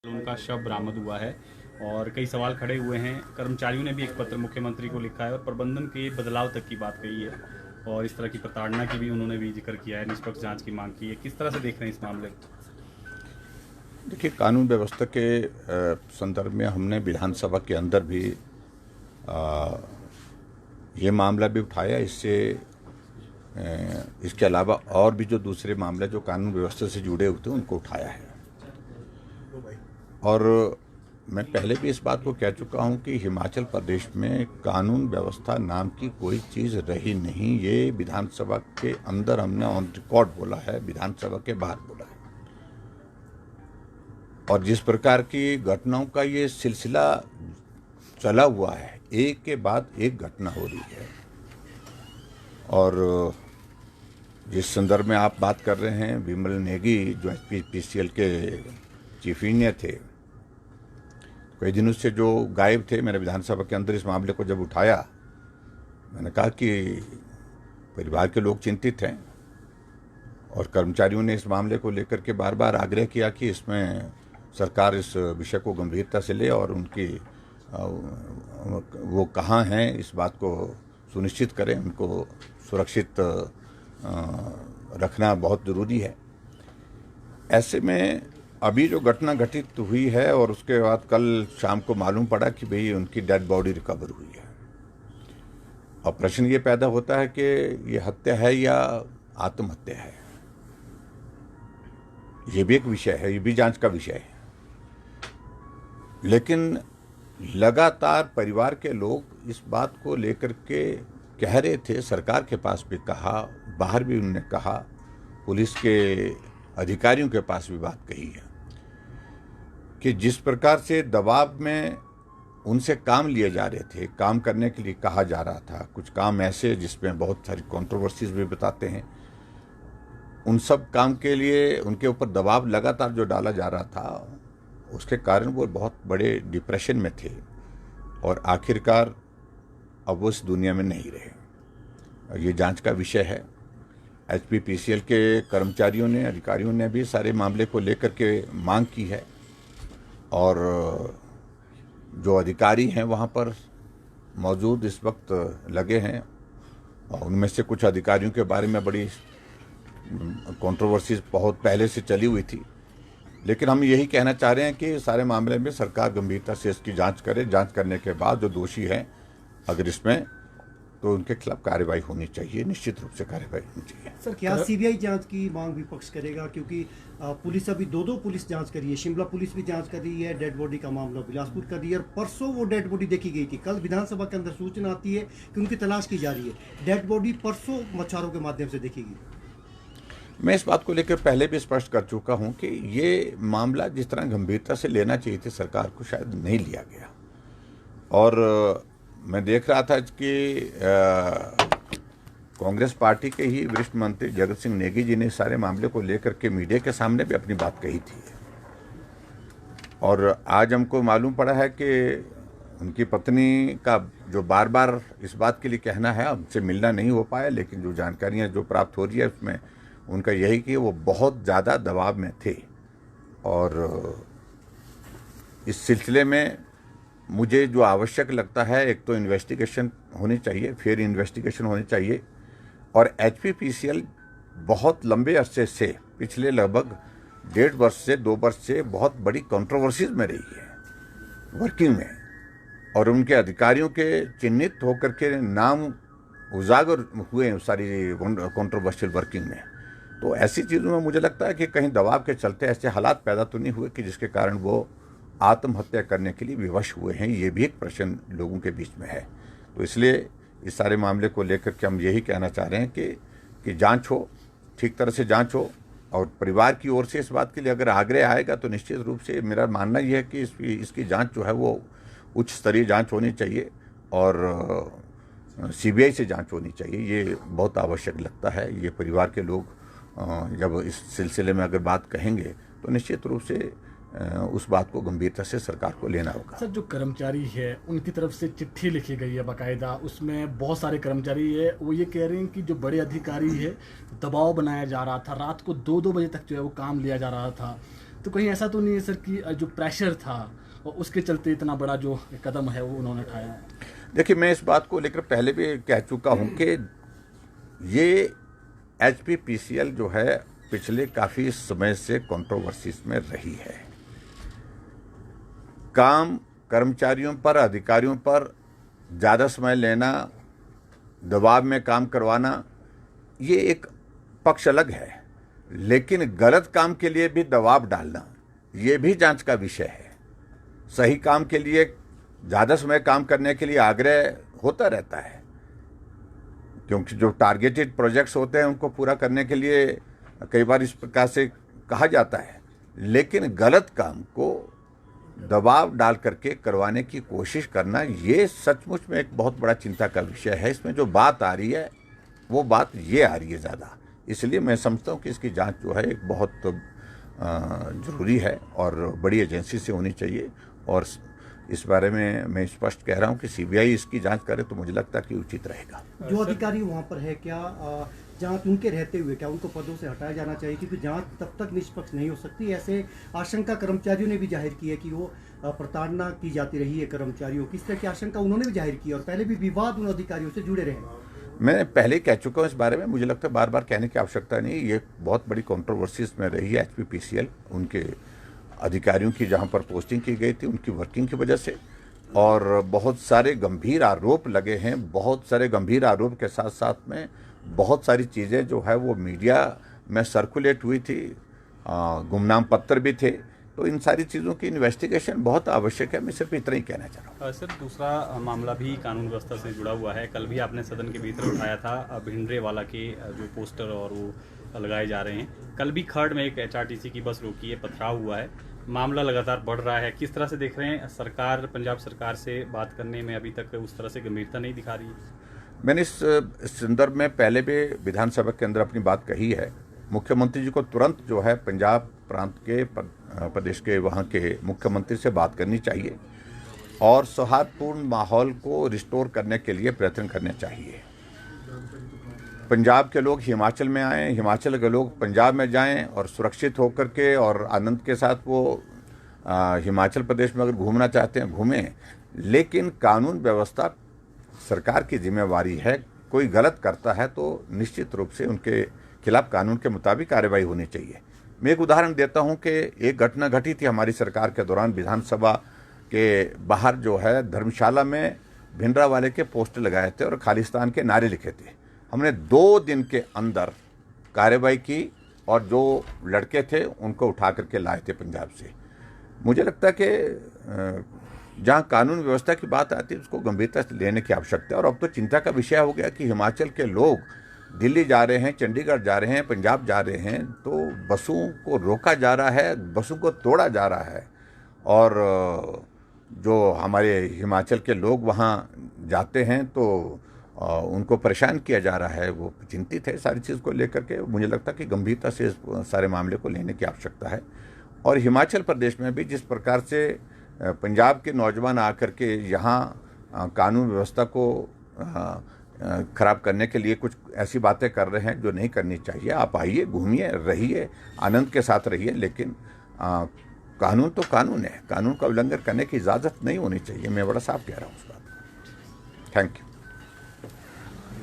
उनका शव बरामद हुआ है और कई सवाल खड़े हुए हैं। कर्मचारियों ने भी एक पत्र मुख्यमंत्री को लिखा है और प्रबंधन के बदलाव तक की बात कही है और इस तरह की प्रताड़ना की भी उन्होंने भी जिक्र किया है, निष्पक्ष जांच की मांग की है। किस तरह से देख रहे हैं इस मामले को? देखिए, कानून व्यवस्था के संदर्भ में हमने विधानसभा के अंदर भी ये मामला भी उठाया। इसके अलावा और भी जो दूसरे मामले जो कानून व्यवस्था से जुड़े हुए थे उनको उठाया है। और मैं पहले भी इस बात को कह चुका हूं कि हिमाचल प्रदेश में कानून व्यवस्था नाम की कोई चीज़ रही नहीं। ये विधानसभा के अंदर हमने ऑन रिकॉर्ड बोला है, विधानसभा के बाहर बोला है। और जिस प्रकार की घटनाओं का ये सिलसिला चला हुआ है, एक के बाद एक घटना हो रही है। और जिस संदर्भ में आप बात कर रहे हैं, विमल नेगी जो HPPCL के चीफ इंजीनियर थे, कई दिनों से जो गायब थे, मैंने विधानसभा के अंदर इस मामले को जब उठाया, मैंने कहा कि परिवार के लोग चिंतित हैं और कर्मचारियों ने इस मामले को लेकर के बार बार आग्रह किया कि इसमें सरकार इस विषय को गंभीरता से ले और उनकी वो कहाँ हैं इस बात को सुनिश्चित करें, उनको सुरक्षित रखना बहुत ज़रूरी है। ऐसे में अभी जो घटना घटित हुई है और उसके बाद कल शाम को मालूम पड़ा कि भाई उनकी डेड बॉडी रिकवर हुई है। और प्रश्न ये पैदा होता है कि ये हत्या है या आत्महत्या है। ये भी एक विषय है, ये भी जांच का विषय है। लेकिन लगातार परिवार के लोग इस बात को लेकर के कह रहे थे, सरकार के पास भी कहा, बाहर भी उन्होंने कहा, पुलिस के अधिकारियों के पास भी बात कही है कि जिस प्रकार से दबाव में उनसे काम लिए जा रहे थे, काम करने के लिए कहा जा रहा था, कुछ काम ऐसे जिसमें बहुत सारी कंट्रोवर्सीज भी बताते हैं, उन सब काम के लिए उनके ऊपर दबाव लगातार जो डाला जा रहा था, उसके कारण वो बहुत बड़े डिप्रेशन में थे और आखिरकार अब वो इस दुनिया में नहीं रहे। ये जांच का विषय है। HPPCL के कर्मचारियों ने, अधिकारियों ने भी सारे मामले को लेकर के मांग की है और जो अधिकारी हैं वहाँ पर मौजूद इस वक्त लगे हैं और उनमें से कुछ अधिकारियों के बारे में बड़ी कंट्रोवर्सीज बहुत पहले से चली हुई थी। लेकिन हम यही कहना चाह रहे हैं कि सारे मामले में सरकार गंभीरता से इसकी जांच करे। जांच करने के बाद जो दोषी हैं अगर इसमें, तो उनके खिलाफ कार्रवाई होनी चाहिए, निश्चित रूप से कार्रवाई होनी चाहिए। सर, क्या CBI जांच की मांग विपक्ष करेगा? क्योंकि पुलिस अभी दो पुलिस जांच कर रही है। शिमला पुलिस भी जांच कर रही है, डेड बॉडी का मामला बिलासपुर कर रही है और परसों वो डेड बॉडी देखी गई थी। कल विधानसभा के अंदर सूचना आती है कि उनकी तलाश की जा रही है। डेड बॉडी परसों मछुआरों के माध्यम से देखी गई। मैं इस बात को लेकर पहले भी स्पष्ट कर चुका हूं कि ये मामला जिस तरह गंभीरता से लेना चाहिए थी सरकार को, शायद नहीं लिया गया। और मैं देख रहा था कि कांग्रेस पार्टी के ही वरिष्ठ मंत्री जगत सिंह नेगी जी ने सारे मामले को लेकर के मीडिया के सामने भी अपनी बात कही थी। और आज हमको मालूम पड़ा है कि उनकी पत्नी का जो बार बार इस बात के लिए कहना है, हमसे मिलना नहीं हो पाया, लेकिन जो जानकारियां जो प्राप्त हो रही है उसमें उनका यही कि वो बहुत ज़्यादा दबाव में थे। और इस सिलसिले में मुझे जो आवश्यक लगता है, एक तो इन्वेस्टिगेशन होनी चाहिए, फिर इन्वेस्टिगेशन होनी चाहिए। और HPPCL बहुत लंबे अरसे से, पिछले लगभग 1.5 वर्ष से 2 वर्ष से बहुत बड़ी कंट्रोवर्सीज में रही है वर्किंग में, और उनके अधिकारियों के चिन्हित होकर के नाम उजागर हुए हैं सारी कंट्रोवर्शियल वर्किंग में। तो ऐसी चीज़ों में मुझे लगता है कि कहीं दबाव के चलते ऐसे हालात पैदा तो नहीं हुए कि जिसके कारण वो आत्महत्या करने के लिए विवश हुए हैं। ये भी एक प्रश्न लोगों के बीच में है। तो इसलिए इस सारे मामले को लेकर के हम यही कहना चाह रहे हैं कि जांच हो, ठीक तरह से जांच हो, और परिवार की ओर से इस बात के लिए अगर आग्रह आएगा तो निश्चित रूप से मेरा मानना यह है कि इसकी जांच जो है वो उच्च स्तरीय जांच होनी चाहिए और CBI से जांच होनी चाहिए। ये बहुत आवश्यक लगता है। ये परिवार के लोग जब इस सिलसिले में अगर बात कहेंगे तो निश्चित रूप से उस बात को गंभीरता से सरकार को लेना होगा। सर, जो कर्मचारी है उनकी तरफ से चिट्ठी लिखी गई है बाकायदा, उसमें बहुत सारे कर्मचारी है, वो ये कह रहे हैं कि जो बड़े अधिकारी है दबाव बनाया जा रहा था, रात को 2-2 बजे तक जो है वो काम लिया जा रहा था। तो कहीं ऐसा तो नहीं है सर कि जो प्रेशर था और उसके चलते इतना बड़ा जो कदम है वो उन्होंने उठाया है? देखिए, मैं इस बात को लेकर पहले भी कह चुका हूं कि ये एचपीपीसीएल जो है पिछले काफ़ी समय से कंट्रोवर्सीज में रही है। काम कर्मचारियों पर, अधिकारियों पर ज़्यादा समय लेना, दबाव में काम करवाना, ये एक पक्ष अलग है, लेकिन गलत काम के लिए भी दबाव डालना ये भी जांच का विषय है। सही काम के लिए ज़्यादा समय काम करने के लिए आग्रह होता रहता है, क्योंकि जो टारगेटेड प्रोजेक्ट्स होते हैं उनको पूरा करने के लिए कई बार इस प्रकार से कहा जाता है, लेकिन गलत काम को दबाव डाल करके करवाने की कोशिश करना ये सचमुच में एक बहुत बड़ा चिंता का विषय है। इसमें जो बात आ रही है वो बात ये आ रही है ज़्यादा, इसलिए मैं समझता हूँ कि इसकी जांच जो है एक बहुत ज़रूरी है और बड़ी एजेंसी से होनी चाहिए। और इस बारे में मैं स्पष्ट कह रहा हूँ कि सीबीआई इसकी जांच करे तो मुझे लगता है कि उचित रहेगा। जो अधिकारी वहाँ पर है, क्या जांच उनके रहते हुए क्या उनको पदों से हटाया जाना चाहिए? क्योंकि जांच तब तक निष्पक्ष नहीं हो सकती। ऐसे आशंका कर्मचारियों ने भी जाहिर की है कि वो प्रताड़ना की जाती रही है कर्मचारियों की। इस तरह की आशंका उन्होंने भी जाहिर की और पहले भी विवाद उन अधिकारियों से जुड़े रहे। मैं पहले ही कह चुका हूँ इस बारे में, मुझे लगता है बार बार कहने की आवश्यकता नहीं। ये बहुत बड़ी कंट्रोवर्सी इसमें रही है एचपीपीसीएल, उनके अधिकारियों की जहाँ पर पोस्टिंग की गई थी उनकी वर्किंग की वजह से, और बहुत सारे गंभीर आरोप लगे हैं। बहुत सारे गंभीर आरोप के साथ साथ में बहुत सारी चीज़ें जो है वो मीडिया में सर्कुलेट हुई थी, गुमनाम पत्र भी थे। तो इन सारी चीज़ों की इन्वेस्टिगेशन बहुत आवश्यक है। मैं सिर्फ इतना ही कहना चाह रहा हूँ। सर, दूसरा मामला भी कानून व्यवस्था से जुड़ा हुआ है। कल भी आपने सदन के भीतर उठाया था भिंडरेवाला के जो पोस्टर और वो लगाए जा रहे हैं। कल भी खर्ड में एक एचआरटीसी की बस रोकी है, पथराव हुआ है, मामला लगातार बढ़ रहा है। किस तरह से देख रहे हैं? सरकार पंजाब सरकार से बात करने में अभी तक उस तरह से गंभीरता नहीं दिखा रही है। मैंने इस संदर्भ में पहले भी विधानसभा के अंदर अपनी बात कही है। मुख्यमंत्री जी को तुरंत जो है पंजाब प्रांत के प्रदेश के वहाँ के मुख्यमंत्री से बात करनी चाहिए और सौहार्दपूर्ण माहौल को रिस्टोर करने के लिए प्रयत्न करने चाहिए। पंजाब के लोग हिमाचल में आएँ, हिमाचल के लोग पंजाब में जाएं और सुरक्षित होकर के और आनंद के साथ वो हिमाचल प्रदेश में अगर घूमना चाहते हैं घूमें, लेकिन कानून व्यवस्था सरकार की जिम्मेवारी है। कोई गलत करता है तो निश्चित रूप से उनके खिलाफ कानून के मुताबिक कार्रवाई होनी चाहिए। मैं एक उदाहरण देता हूं कि एक घटना घटी थी हमारी सरकार के दौरान। विधानसभा के बाहर जो है धर्मशाला में भिंडरावाले के पोस्टर लगाए थे और खालिस्तान के नारे लिखे थे। हमने 2 दिन के अंदर कार्रवाई की और जो लड़के थे उनको उठा करके लाए थे पंजाब से। मुझे लगता है कि जहाँ कानून व्यवस्था की बात आती है उसको गंभीरता से लेने की आवश्यकता है। और अब तो चिंता का विषय हो गया कि हिमाचल के लोग दिल्ली जा रहे हैं, चंडीगढ़ जा रहे हैं, पंजाब जा रहे हैं, तो बसों को रोका जा रहा है, बसों को तोड़ा जा रहा है और जो हमारे हिमाचल के लोग वहाँ जाते हैं तो उनको परेशान किया जा रहा है। वो चिंतित है सारी चीज़ को लेकर के। मुझे लगता है कि गंभीरता से इस सारे मामले को लेने की आवश्यकता है। और हिमाचल प्रदेश में भी जिस प्रकार से पंजाब के नौजवान आकर के यहाँ कानून व्यवस्था को खराब करने के लिए कुछ ऐसी बातें कर रहे हैं जो नहीं करनी चाहिए। आप आइए, घूमिए, रहिए, आनंद के साथ रहिए, लेकिन कानून तो कानून है। कानून का उल्लंघन करने की इजाज़त नहीं होनी चाहिए। मैं बड़ा साफ कह रहा हूँ उस बात। Thank you.